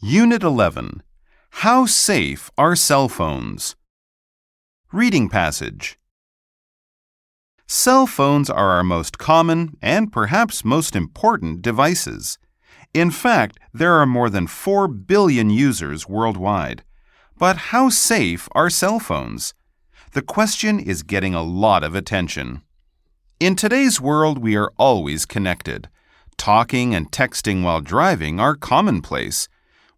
Unit 11. How safe are cell phones? Reading passage. Cell phones are our most common and perhaps most important devices. In fact, there are more than 4 billion users worldwide. But how safe are cell phones? The question is getting a lot of attention. In today's world, we are always connected. Talking and texting while driving are commonplace.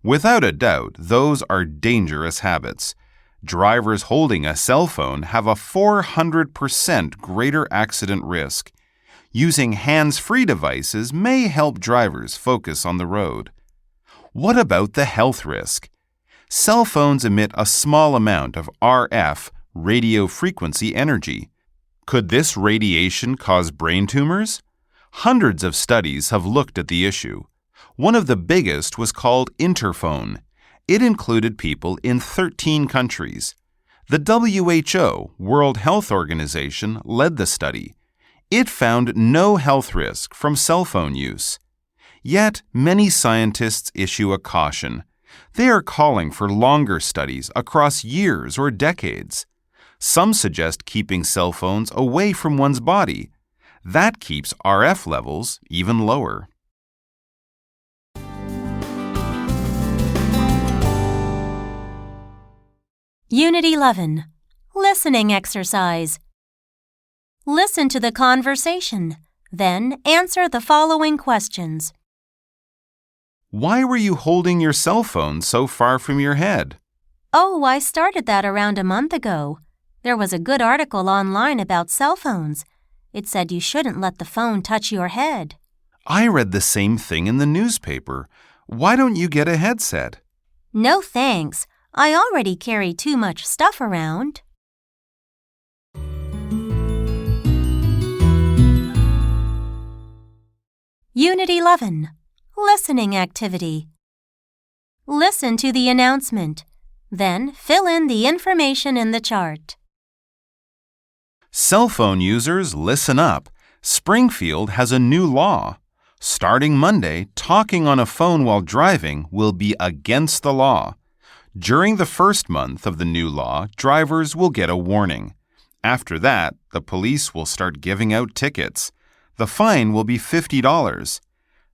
Without a doubt, those are dangerous habits. Drivers holding a cell phone have a 400% greater accident risk. Using hands-free devices may help drivers focus on the road. What about the health risk? Cell phones emit a small amount of RF, radio frequency energy. Could this radiation cause brain tumors? Hundreds of studies have looked at the issue. One of the biggest was called Interphone. It included people in 13 countries. The WHO, World Health Organization, led the study. It found no health risk from cell phone use. Yet, many scientists issue a caution. They are calling for longer studies across years or decades. Some suggest keeping cell phones away from one's body. That keeps RF levels even lower. Unit 11. Listening exercise. Listen to the conversation, then answer the following questions. Why were you holding your cell phone so far from your head? Oh, I started that around a month ago. There was a good article online about cell phones. It said you shouldn't let the phone touch your head. I read the same thing in the newspaper. Why don't you get a headset? No thanks. I already carry too much stuff around. Unit 11. Listening activity. Listen to the announcement. Then fill in the information in the chart. Cell phone users, listen up. Springfield has a new law. Starting Monday, talking on a phone while driving will be against the law. During the first month of the new law, drivers will get a warning. After that, the police will start giving out tickets. The fine will be $50.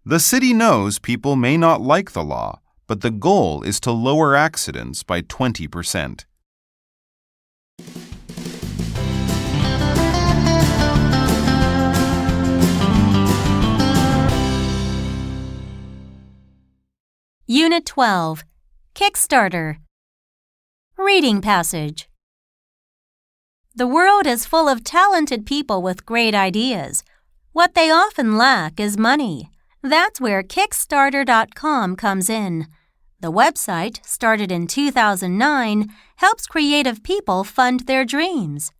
The city knows people may not like the law, but the goal is to lower accidents by 20%. Unit 12. Kickstarter. Reading passage. The world is full of talented people with great ideas. What they often lack is money. That's where Kickstarter.com comes in. The website, started in 2009, helps creative people fund their dreams.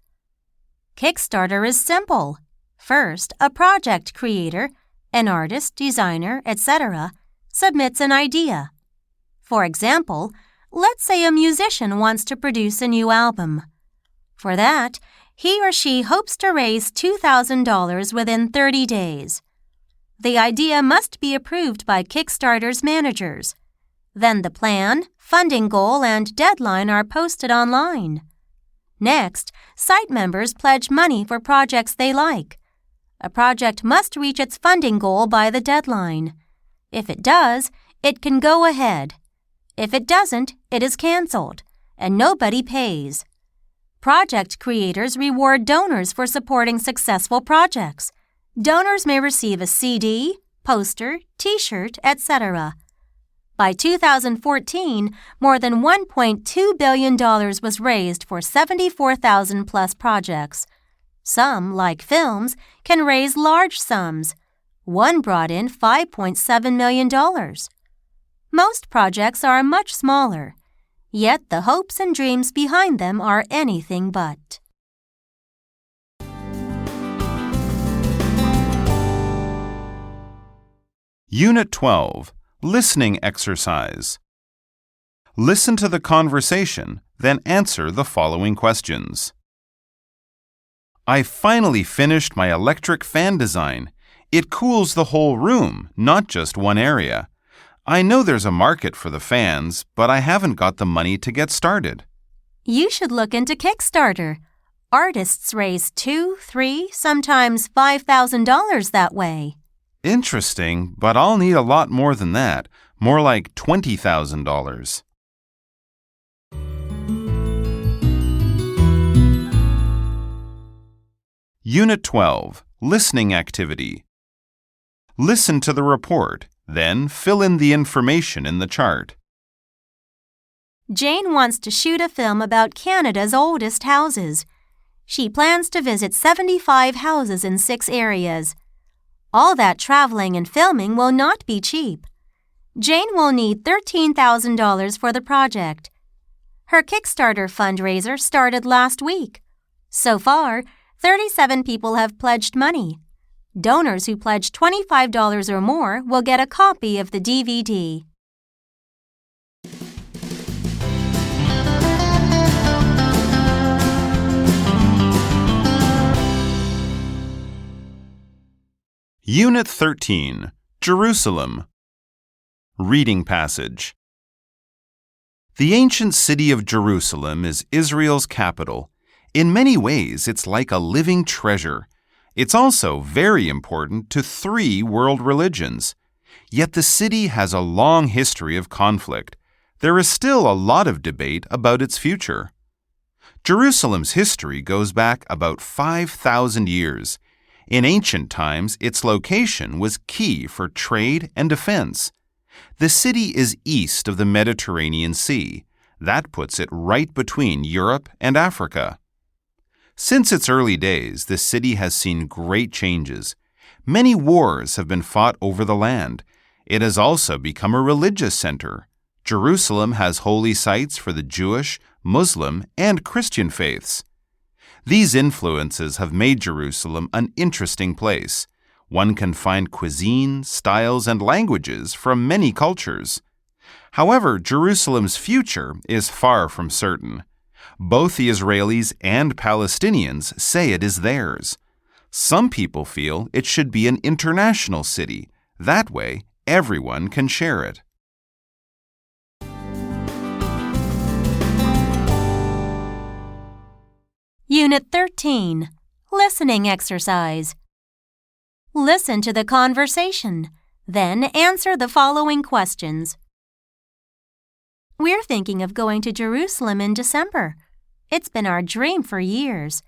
Kickstarter is simple. First, a project creator, an artist, designer, etc., submits an idea. For example, let's say a musician wants to produce a new album. For that, he or she hopes to raise $2,000 within 30 days. The idea must be approved by Kickstarter's managers. Then the plan, funding goal, and deadline are posted online. Next, site members pledge money for projects they like. A project must reach its funding goal by the deadline. If it does, it can go ahead. If it doesn't, it is canceled, and nobody pays. Project creators reward donors for supporting successful projects. Donors may receive a CD, poster, T-shirt, etc. By 2014, more than $1.2 billion was raised for 74,000-plus projects. Some, like films, can raise large sums. One brought in $5.7 million. Most projects are much smaller, yet the hopes and dreams behind them are anything but. Unit 12. Listening exercise. Listen to the conversation, then answer the following questions. I finally finished my electric fan design. It cools the whole room, not just one area. I know there's a market for the fans, but I haven't got the money to get started. You should look into Kickstarter. Artists raise $2, $3, sometimes $5,000 that way. Interesting, but I'll need a lot more than that, more like $20,000. Unit 12, Listening Activity. Listen to the report, then fill in the information in the chart. Jane wants to shoot a film about Canada's oldest houses. She plans to visit 75 houses in 6 areas. All that traveling and filming will not be cheap. Jane will need $13,000 for the project. Her Kickstarter fundraiser started last week. So far, 37 people have pledged money. Donors who pledge $25 or more will get a copy of the DVD. Unit 13, Jerusalem. Reading passage. The ancient city of Jerusalem is Israel's capital. In many ways, it's like a living treasure. It's also very important to 3 world religions. Yet the city has a long history of conflict. There is still a lot of debate about its future. Jerusalem's history goes back about 5,000 years. In ancient times, its location was key for trade and defense. The city is east of the Mediterranean Sea. That puts it right between Europe and Africa. Since its early days, the city has seen great changes. Many wars have been fought over the land. It has also become a religious center. Jerusalem has holy sites for the Jewish, Muslim, and Christian faiths. These influences have made Jerusalem an interesting place. One can find cuisine, styles, and languages from many cultures. However, Jerusalem's future is far from certain. Both the Israelis and Palestinians say it is theirs. Some people feel it should be an international city. That way, everyone can share it. Unit 13, Listening Exercise. Listen to the conversation, then answer the following questions. We're thinking of going to Jerusalem in December. It's been our dream for years,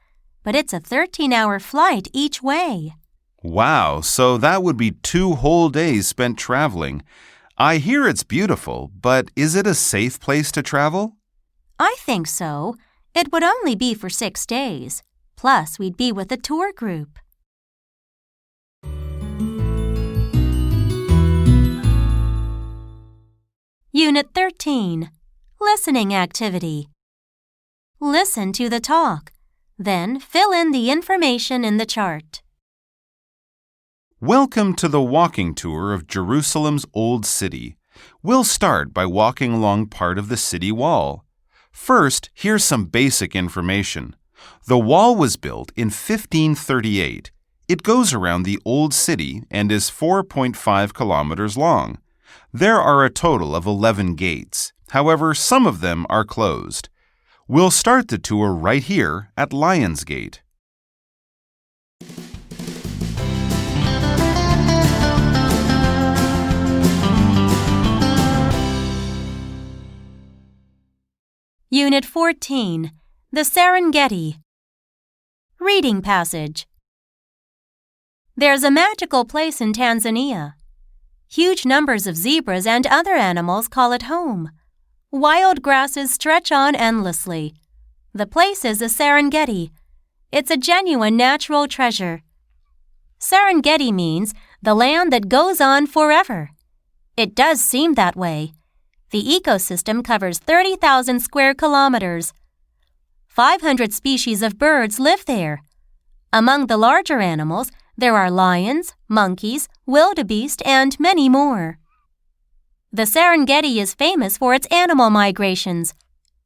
but it's a 13-hour flight each way. Wow, so that would be 2 whole days spent traveling. I hear it's beautiful, but is it a safe place to travel? I think so. It would only be for 6 days. Plus, we'd be with a tour group. Unit 13, Listening Activity. Listen to the talk. Then fill in the information in the chart. Welcome to the walking tour of Jerusalem's Old City. We'll start by walking along part of the city wall. First, here's some basic information. The wall was built in 1538. It goes around the Old City and is 4.5 kilometers long. There are a total of 11 gates. However, some of them are closed. We'll start the tour right here at Lions Gate. Unit 14, The Serengeti. Reading passage. There's a magical place in Tanzania. Huge numbers of zebras and other animals call it home. Wild grasses stretch on endlessly. The place is the Serengeti. It's a genuine natural treasure. Serengeti means the land that goes on forever. It does seem that way. The ecosystem covers 30,000 square kilometers. 500 species of birds live there. Among the larger animals, there are lions, monkeys, wildebeest, and many more. The Serengeti is famous for its animal migrations.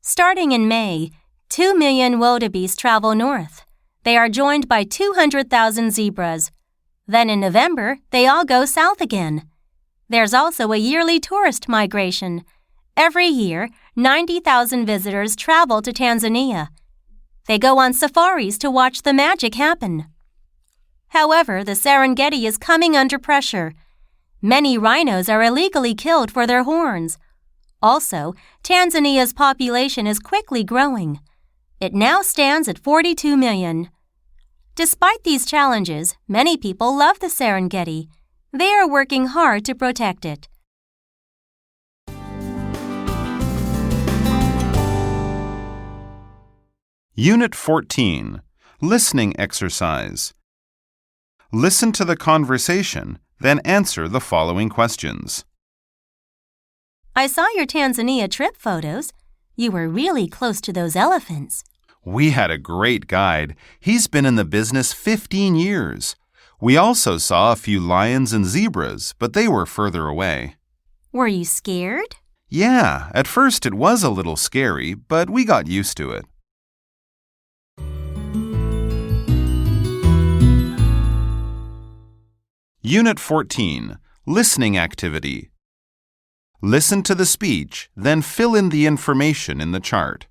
Starting in May, 2 million wildebeest travel north. They are joined by 200,000 zebras. Then in November, they all go south again. There's also a yearly tourist migration. Every year, 90,000 visitors travel to Tanzania. They go on safaris to watch the magic happen. However, the Serengeti is coming under pressure. Many rhinos are illegally killed for their horns. Also, Tanzania's population is quickly growing. It now stands at 42 million. Despite these challenges, many people love the Serengeti. They are working hard to protect it. Unit 14. Listening exercise. Listen to the conversation, then answer the following questions. I saw your Tanzania trip photos. You were really close to those elephants. We had a great guide. He's been in the business 15 years. We also saw a few lions and zebras, but they were further away. Were you scared? Yeah, at first it was a little scary, but we got used to it. Unit 14. Listening activity. Listen to the speech, then fill in the information in the chart.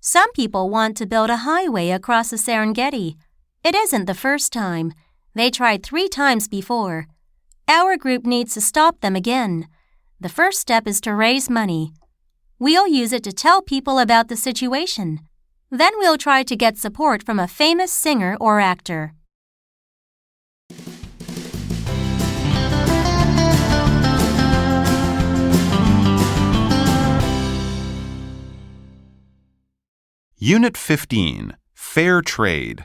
Some people want to build a highway across the Serengeti. It isn't the first time. They tried 3 times before. Our group needs to stop them again. The first step is to raise money. We'll use it to tell people about the situation. Then we'll try to get support from a famous singer or actor. Unit 15. Fair Trade.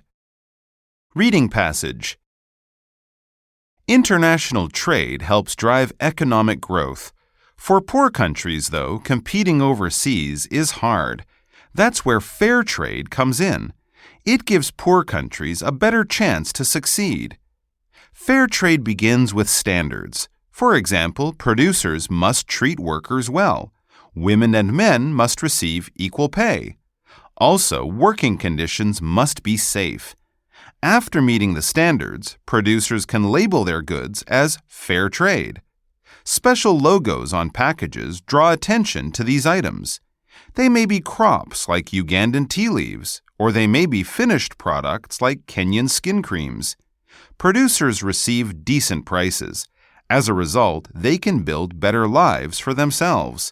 Reading passage. International trade helps drive economic growth. For poor countries, though, competing overseas is hard. That's where fair trade comes in. It gives poor countries a better chance to succeed. Fair trade begins with standards. For example, producers must treat workers well. Women and men must receive equal pay. Also, working conditions must be safe. After meeting the standards, producers can label their goods as fair trade. Special logos on packages draw attention to these items. They may be crops like Ugandan tea leaves, or they may be finished products like Kenyan skin creams. Producers receive decent prices. As a result, they can build better lives for themselves.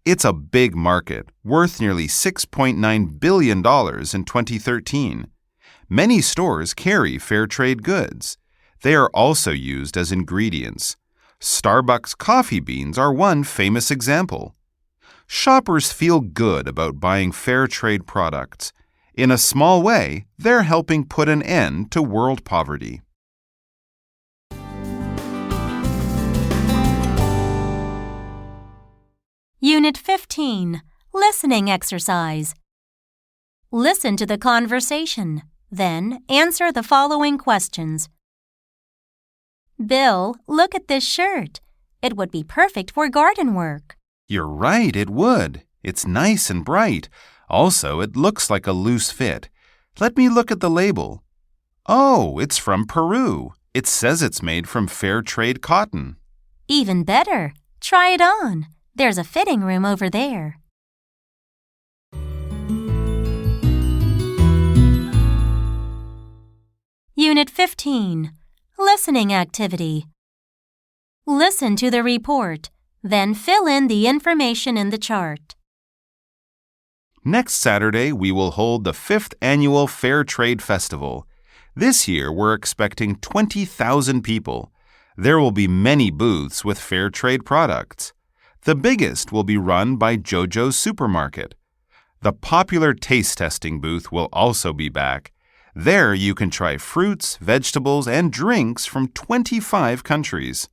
It's a big market, worth nearly $6.9 billion in 2013. Many stores carry fair trade goods. They are also used as ingredients. Starbucks coffee beans are one famous example. Shoppers feel good about buying fair trade products. In a small way, they're helping put an end to world poverty. Unit 15. Listening exercise. Listen to the conversation. Then answer the following questions. Bill, look at this shirt. It would be perfect for garden work. You're right, it would. It's nice and bright. Also, it looks like a loose fit. Let me look at the label. Oh, it's from Peru. It says it's made from fair trade cotton. Even better. Try it on. There's a fitting room over there. Unit 15. Listening activity. Listen to the report, then fill in the information in the chart. Next Saturday, we will hold the 5th Annual Fair Trade Festival. This year, we're expecting 20,000 people. There will be many booths with fair trade products. The biggest will be run by JoJo's Supermarket. The popular taste testing booth will also be back. There you can try fruits, vegetables, and drinks from 25 countries.